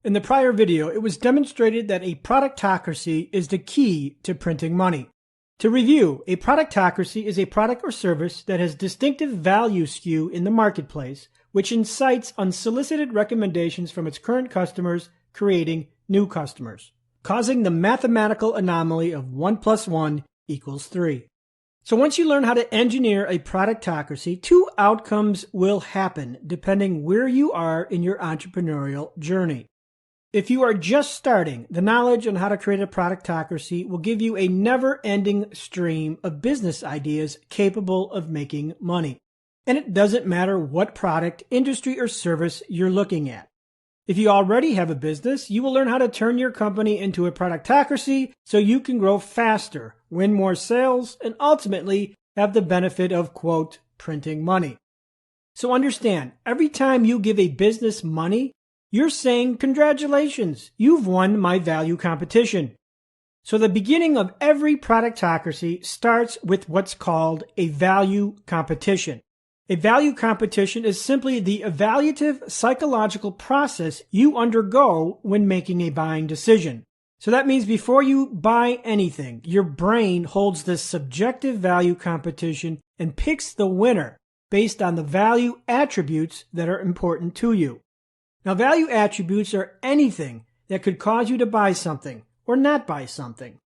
In the prior video, it was demonstrated that a productocracy is the key to printing money. To review, a productocracy is a product or service that has distinctive value skew in the marketplace, which incites unsolicited recommendations from its current customers, creating new customers, causing the mathematical anomaly of 1 + 1 = 3. So once you learn how to engineer a productocracy, two outcomes will happen depending where you are in your entrepreneurial journey. If you are just starting, the knowledge on how to create a productocracy will give you a never-ending stream of business ideas capable of making money. And it doesn't matter what product, industry, or service you're looking at. If you already have a business, you will learn how to turn your company into a productocracy so you can grow faster, win more sales, and ultimately have the benefit of, quote, printing money. So understand, every time you give a business money, you're saying, congratulations, you've won my value competition. So the beginning of every productocracy starts with what's called a value competition. A value competition is simply the evaluative psychological process you undergo when making a buying decision. So that means before you buy anything, your brain holds this subjective value competition and picks the winner based on the value attributes that are important to you. Now, value attributes are anything that could cause you to buy something or not buy something.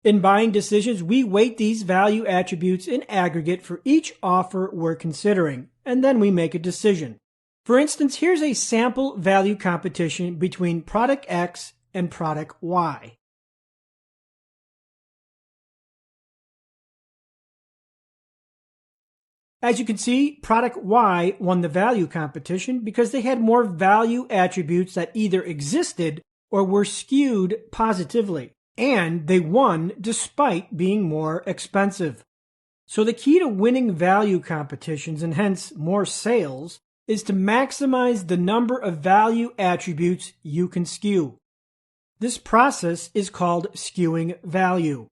In buying decisions, we weight these value attributes in aggregate for each offer we're considering, and then we make a decision. For instance, here's a sample value competition between product X and product Y. As you can see, product Y won the value competition because they had more value attributes that either existed or were skewed positively, and they won despite being more expensive. So the key to winning value competitions, and hence more sales, is to maximize the number of value attributes you can skew. This process is called skewing value.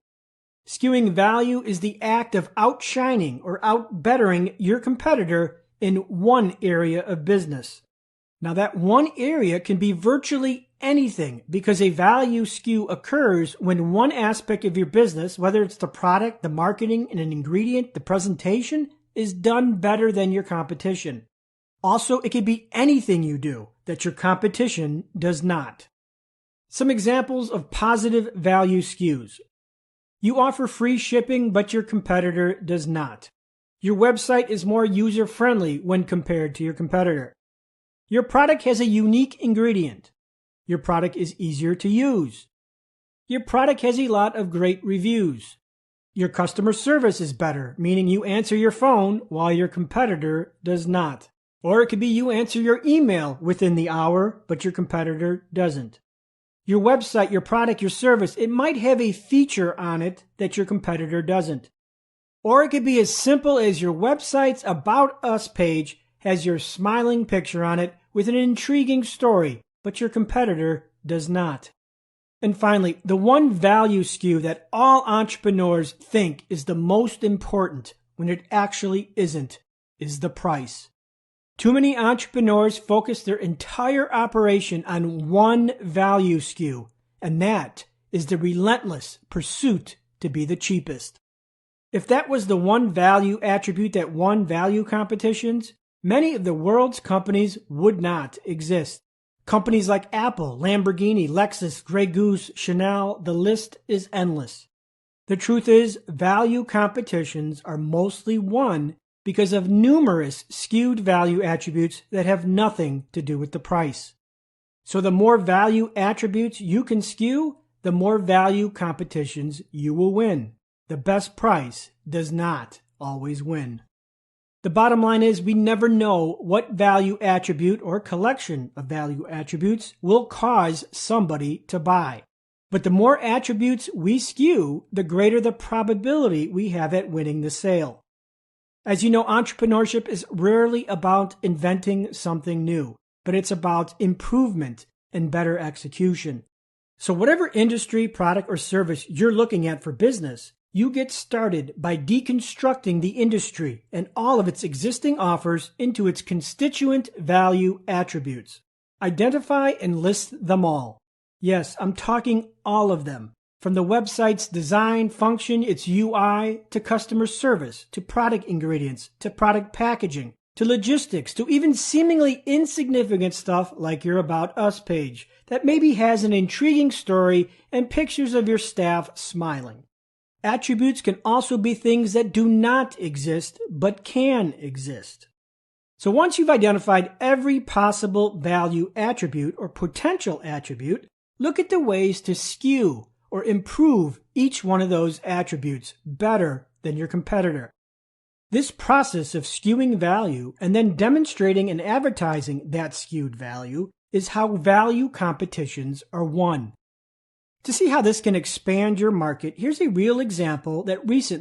Skewing value is the act of outshining or outbettering your competitor in one area of business. Now that one area can be virtually anything because a value skew occurs when one aspect of your business, whether it's the product, the marketing, and an ingredient, the presentation, is done better than your competition. Also, it can be anything you do that your competition does not. Some examples of positive value skews. You offer free shipping, but your competitor does not. Your website is more user-friendly when compared to your competitor. Your product has a unique ingredient. Your product is easier to use. Your product has a lot of great reviews. Your customer service is better, meaning you answer your phone while your competitor does not. Or it could be you answer your email within the hour, but your competitor doesn't. Your website, your product, your service, it might have a feature on it that your competitor doesn't. Or it could be as simple as your website's About Us page has your smiling picture on it with an intriguing story, but your competitor does not. And finally, the one value skew that all entrepreneurs think is the most important when it actually isn't is the price. Too many entrepreneurs focus their entire operation on one value skew, and that is the relentless pursuit to be the cheapest. If that was the one value attribute that won value competitions, many of the world's companies would not exist. Companies like Apple, Lamborghini, Lexus, Grey Goose, Chanel, the list is endless. The truth is, value competitions are mostly won because of numerous skewed value attributes that have nothing to do with the price. So the more value attributes you can skew, the more value competitions you will win. The best price does not always win. The bottom line is we never know what value attribute or collection of value attributes will cause somebody to buy. But the more attributes we skew, the greater the probability we have at winning the sale. As you know, entrepreneurship is rarely about inventing something new, but it's about improvement and better execution. So whatever industry, product, or service you're looking at for business, you get started by deconstructing the industry and all of its existing offers into its constituent value attributes. Identify and list them all. Yes, I'm talking all of them. From the website's design, function, its UI, to customer service, to product ingredients, to product packaging, to logistics, to even seemingly insignificant stuff like your About Us page that maybe has an intriguing story and pictures of your staff smiling. Attributes can also be things that do not exist but can exist. So once you've identified every possible value attribute or potential attribute, look at the ways to skew or improve each one of those attributes better than your competitor. This process of skewing value and then demonstrating and advertising that skewed value is how value competitions are won. To see how this can expand your market, here's a real example that recently